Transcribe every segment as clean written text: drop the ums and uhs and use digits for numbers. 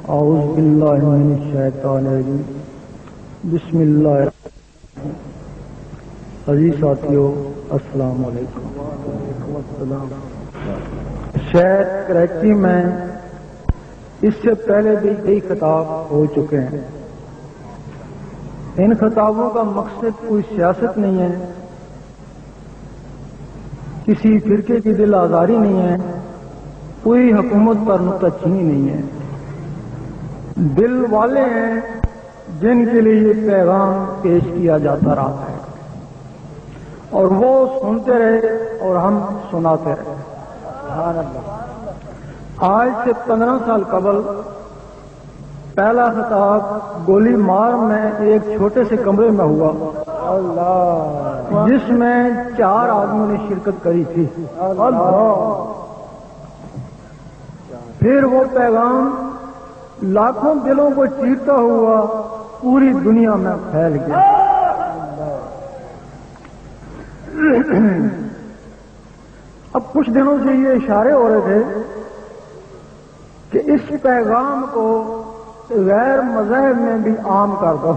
اعوذ باللہ من الشیطان الرجیم بسم اللہ عزیز ساتھیو السلام علیکم۔ شہر کراچی میں اس سے پہلے بھی کئی خطاب ہو چکے ہیں۔ ان خطابوں کا مقصد کوئی سیاست نہیں ہے، کسی فرقے کی دل آزاری نہیں ہے، کوئی حکومت پر نکتہ چینی نہیں ہے۔ دل والے ہیں جن کے لیے یہ پیغام پیش کیا جاتا رہا ہے اور وہ سنتے رہے اور ہم سناتے رہے۔ سبحان اللہ۔ آج سے 15 سال قبل پہلا خطاب گولی مار میں ایک چھوٹے سے کمرے میں ہوا اللہ، جس میں 4 آدمیوں نے شرکت کری تھی۔ پھر وہ پیغام لاکھوں دلوں کو چیرتا ہوا پوری دنیا میں پھیل گیا۔ اب کچھ دنوں سے یہ اشارے ہو رہے تھے کہ اس پیغام کو غیر مذاہب میں بھی عام کر دو،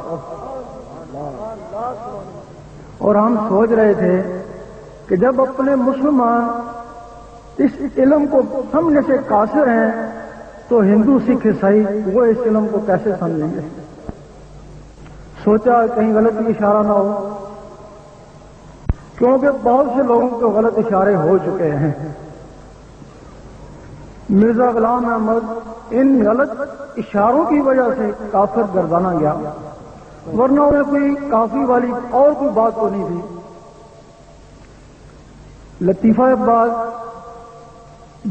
اور ہم سوچ رہے تھے کہ جب اپنے مسلمان اس علم کو سمجھنے سے قاصر ہیں تو ہندو سکھ عیسائی وہ اس علم کو کیسے سمجھیں گے۔ سوچا کہیں غلط اشارہ نہ ہو، کیونکہ بہت سے لوگوں کو غلط اشارے ہو چکے ہیں۔ مرزا غلام احمد ان غلط اشاروں کی وجہ سے کافر گردانا گیا، ورنہ انہیں کوئی کافی والی اور کوئی بات تو نہیں تھی۔ لطیفہ بعد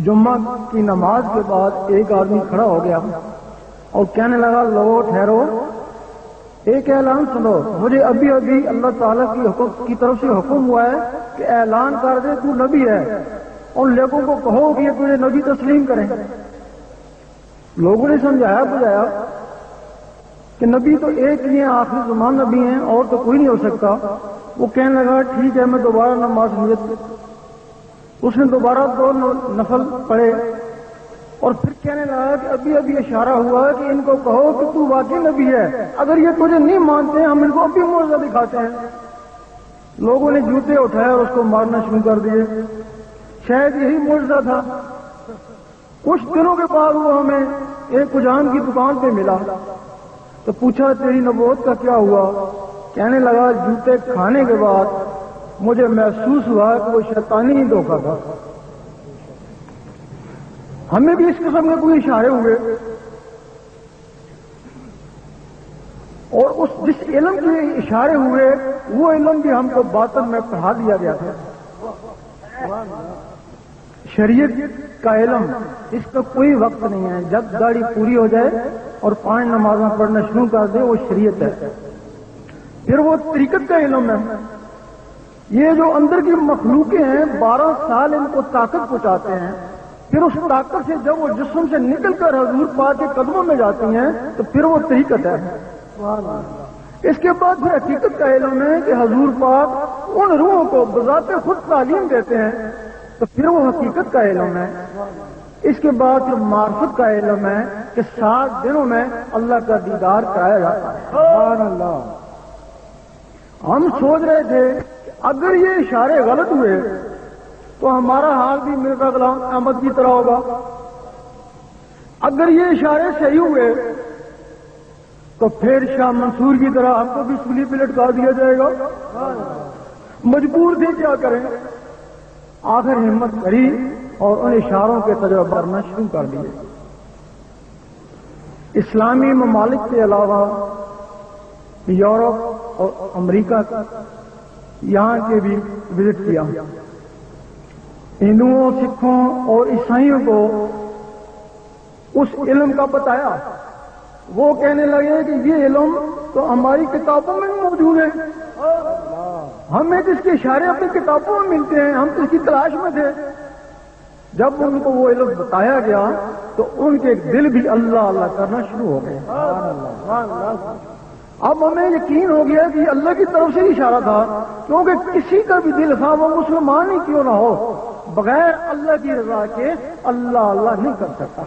جمعہ کی نماز کے بعد ایک آدمی کھڑا ہو گیا اور کہنے لگا لوگوں ٹھہرو، ایک اعلان سنو، مجھے ابھی اللہ تعالیٰ کی طرف سے حکم ہوا ہے کہ اعلان کر دے تو نبی ہے، اور لوگوں کو کہو کہ یہ تجھے نبی تسلیم کریں۔ لوگوں نے سمجھایا بجایا کہ نبی تو ایک ہی ہیں، آخری زمان نبی ہیں، اور تو کوئی نہیں ہو سکتا۔ وہ کہنے لگا ٹھیک ہے، میں دوبارہ نماز نیت۔ اس نے دوبارہ 2 نفل پڑھے اور پھر کہنے لگا کہ ابھی اشارہ ہوا کہ ان کو کہو کہ تو واقعی نبی ہے، اگر یہ تجھے نہیں مانتے ہم ان کو ابھی معجزہ دکھاتے ہیں۔ لوگوں نے جوتے اٹھائے اور اس کو مارنا شروع کر دیے۔ شاید یہی معجزہ تھا۔ کچھ دنوں کے بعد وہ ہمیں ایک کجان کی دکان پہ ملا تو پوچھا تیری نبوت کا کیا ہوا؟ کہنے لگا جوتے کھانے کے بعد مجھے محسوس ہوا کہ وہ شیطانی ہی دھوکہ تھا۔ ہمیں بھی اس قسم کے کوئی اشارے ہوئے، اور جس علم کے اشارے ہوئے وہ علم بھی ہم کو باطن میں پڑھا دیا گیا تھا۔ شریعت کا علم اس کا کوئی وقت نہیں ہے، جب داڑھی پوری ہو جائے اور 5 نمازیں پڑھنا شروع کر دے وہ شریعت ہے۔ پھر وہ طریقت کا علم ہے۔ یہ جو اندر کی مخلوقیں ہیں 12 سال ان کو طاقت پہنچاتے ہیں، پھر اس طاقت سے جب وہ جسم سے نکل کر حضور پاک کے قدموں میں جاتی ہیں تو پھر وہ طریقت ہے۔ اس کے بعد پھر حقیقت کا علم ہے کہ حضور پاک ان روحوں کو بذات خود تعلیم دیتے ہیں تو پھر وہ حقیقت کا علم ہے۔ اس کے بعد پھر معرفت کا علم ہے کہ 7 دنوں میں اللہ کا دیدار کرایا جاتا ہے۔ سبحان اللہ۔ ہم سوچ رہے تھے اگر یہ اشارے غلط ہوئے تو ہمارا حال بھی مرزا غلام احمد کی طرح ہوگا، اگر یہ اشارے صحیح ہوئے تو پھر شاہ منصور کی طرح ہم کو بھی سولی پہ لٹکا دیا جائے گا۔ مجبور تھے کیا کریں، آخر ہمت کری اور ان اشاروں کے تجربہ کرنا شروع کر دیے۔ اسلامی ممالک کے علاوہ یورپ اور امریکہ یہاں کے بھی وزٹ کیا۔ ہندوؤں، سکھوں اور عیسائیوں کو اس علم کا بتایا۔ وہ کہنے لگے کہ یہ علم تو ہماری کتابوں میں موجود ہے، ہمیں جس کے اشارے اپنی کتابوں میں ملتے ہیں ہم تو اس کی تلاش میں تھے۔ جب ان کو وہ علم بتایا گیا تو ان کے دل بھی اللہ اللہ کرنا شروع ہو گئے۔ اب ہمیں یقین ہو گیا کہ اللہ کی طرف سے اشارہ تھا، کیونکہ کسی کا بھی دل تھا وہ مسلمان ہی کیوں نہ ہو بغیر اللہ کی رضا کے اللہ اللہ نہیں کر سکتا۔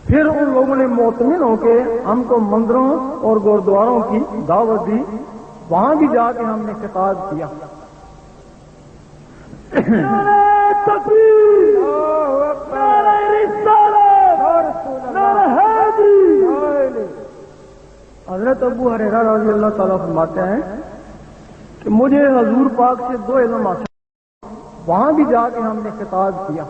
پھر ان لوگوں نے مطمئن ہو کے ہم کو مندروں اور گردواروں کی دعوت دی، وہاں بھی جا کے ہم نے خطاب کیا۔ حضرت ابو ہریرہ رضی اللہ تعالیٰ فرماتے ہیں کہ مجھے حضور پاک سے 2 علم حاصل، وہاں بھی جا کے ہم نے خطاب کیا۔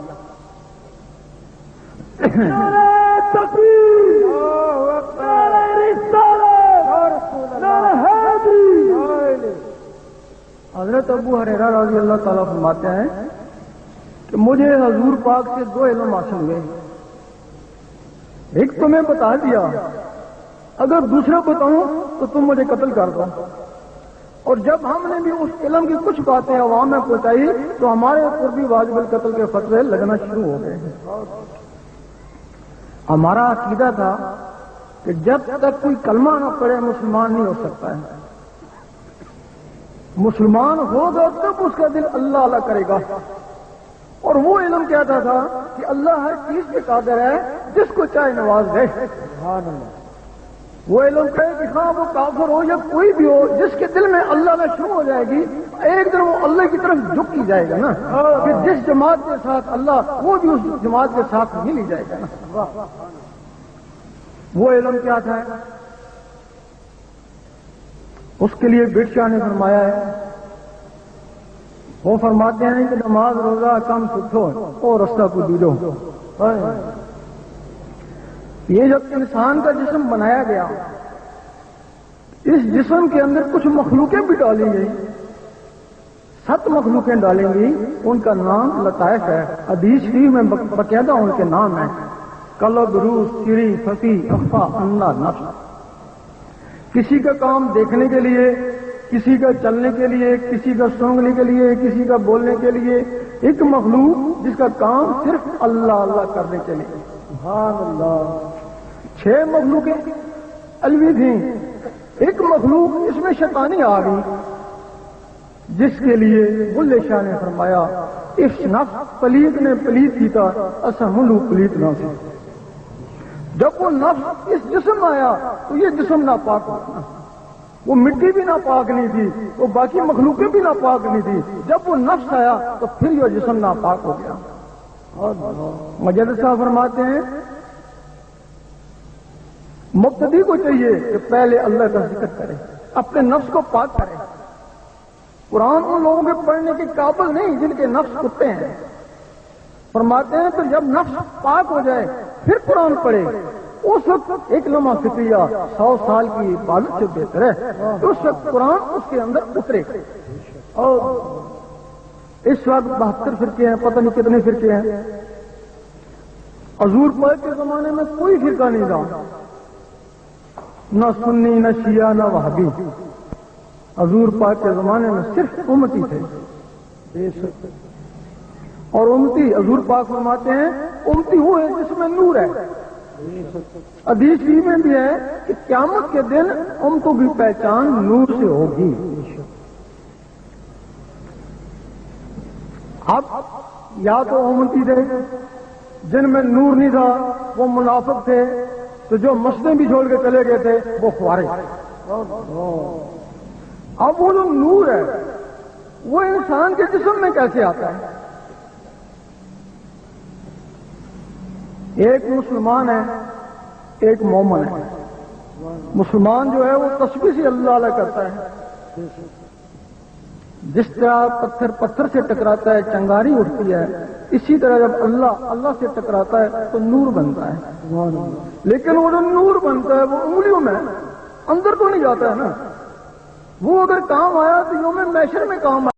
حضرت ابو ہریرہ رضی اللہ تعالیٰ فرماتے ہیں کہ مجھے حضور پاک سے 2 علم حاصل ہوئے، ایک تو میں بتا دیا، اگر دوسرا بتاؤں تو تم مجھے قتل کر دو، اور جب ہم نے بھی اس علم کی کچھ باتیں عوام میں پہنچائی تو ہمارے اوپر بھی واجب القتل کے فتوے لگنا شروع ہو گئے۔ ہمارا عقیدہ تھا کہ جب تک کوئی کلمہ نہ پڑے مسلمان نہیں ہو سکتا ہے، مسلمان ہوگا تب اس کا دل اللہ اللہ کرے گا، اور وہ علم کہتا تھا کہ اللہ ہر چیز پہ قادر ہے، جس کو چاہے نواز دے۔ وہ علم کہے کہ ہاں وہ کافر ہو یا کوئی بھی ہو، جس کے دل میں اللہ میں شروع ہو جائے گی، ایک دن وہ اللہ کی طرف جھک ہی جائے گا نا، کہ جس جماعت کے ساتھ اللہ، وہ بھی اس جماعت کے ساتھ مل ہی جائے گا نا۔ وہ علم کیا تھا؟ اس کے لیے بٹ شاہ نے فرمایا ہے، وہ فرماتے ہیں کہ نماز روزہ کم سکھو اور رستہ کو دیجو۔ یہ جب انسان کا جسم بنایا گیا، اس جسم کے اندر کچھ مخلوقیں بھی ڈالی گئی، 7 مخلوقیں ڈالیں گی، ان کا نام لطائف ہے، حدیث شریف میں باقاعدہ ان کے نام ہیں، قلب، روح، سری، فقی، اخفا، انا، نفس۔ کسی کا کام دیکھنے کے لیے، کسی کا چلنے کے لیے، کسی کا سونگنے کے لیے، کسی کا بولنے کے لیے، ایک مخلوق جس کا کام صرف اللہ اللہ کرنے کے لیے۔ سبحان اللہ۔ 6 مخلوقیں الوی تھیں، ایک مخلوق اس میں شیطانی آ گئی، جس کے لیے بلے شاہ نے فرمایا، اس نفس پلیت نے پلیت کی تھا، اسا ملو پلیت نہ سے۔ جب وہ نفس اس جسم آیا تو یہ جسم ناپاک ہوا، وہ مٹی بھی ناپاک نہیں تھی، وہ باقی مخلوقیں بھی ناپاک نہیں تھی، جب وہ نفس آیا تو پھر یہ جسم ناپاک ہو گیا۔ مجدد صاحب فرماتے ہیں مبتدی کو چاہیے کہ پہلے اللہ کا ذکر کرے، اپنے نفس کو پاک کرے۔ قرآن ان لوگوں کے پڑھنے کے قابل نہیں جن کے نفس کتے ہیں۔ فرماتے ہیں تو جب نفس پاک ہو جائے پھر قرآن پڑھے، اس وقت ایک لمحہ فکریہ 100 سال کی عبادت سے بہتر ہے، اس وقت قرآن اس کے اندر اترے۔ اور اس وقت 72 فرقے ہیں، پتہ نہیں کتنے فرقے ہیں۔ حضور پاک کے زمانے میں کوئی فرقہ نہیں تھا، نہ سنی، نہ شیعہ، نہ وہابی۔ حضور پاک کے زمانے میں صرف امتی تھے، اور امتی حضور پاک فرماتے ہیں امتی وہ ہے جس میں نور ہے۔ حدیث میں بھی ہے کہ قیامت کے دن امتوں کی پہچان نور سے ہوگی۔ اب یا تو امتی تھے جن میں نور نہیں تھا، وہ منافق تھے، تو جو مسجدیں بھی چھوڑ کے چلے گئے تھے وہ خوارج۔ اب وہ جو نور ہے وہ انسان کے جسم میں کیسے آتا ہے؟ ایک مسلمان ہے، ایک مومن ہے۔ مسلمان جو ہے وہ تسبیح سے اللہ اللہ کرتا ہے، جس طرح پتھر پتھر سے ٹکراتا ہے چنگاری اٹھتی ہے، اسی طرح جب اللہ اللہ سے ٹکراتا ہے تو نور بنتا ہے۔ لیکن وہ جو نور بنتا ہے وہ انگلیوں میں، اندر تو نہیں جاتا ہے نا، وہ اگر کام آیا تو یوم محشر میں کام آیا۔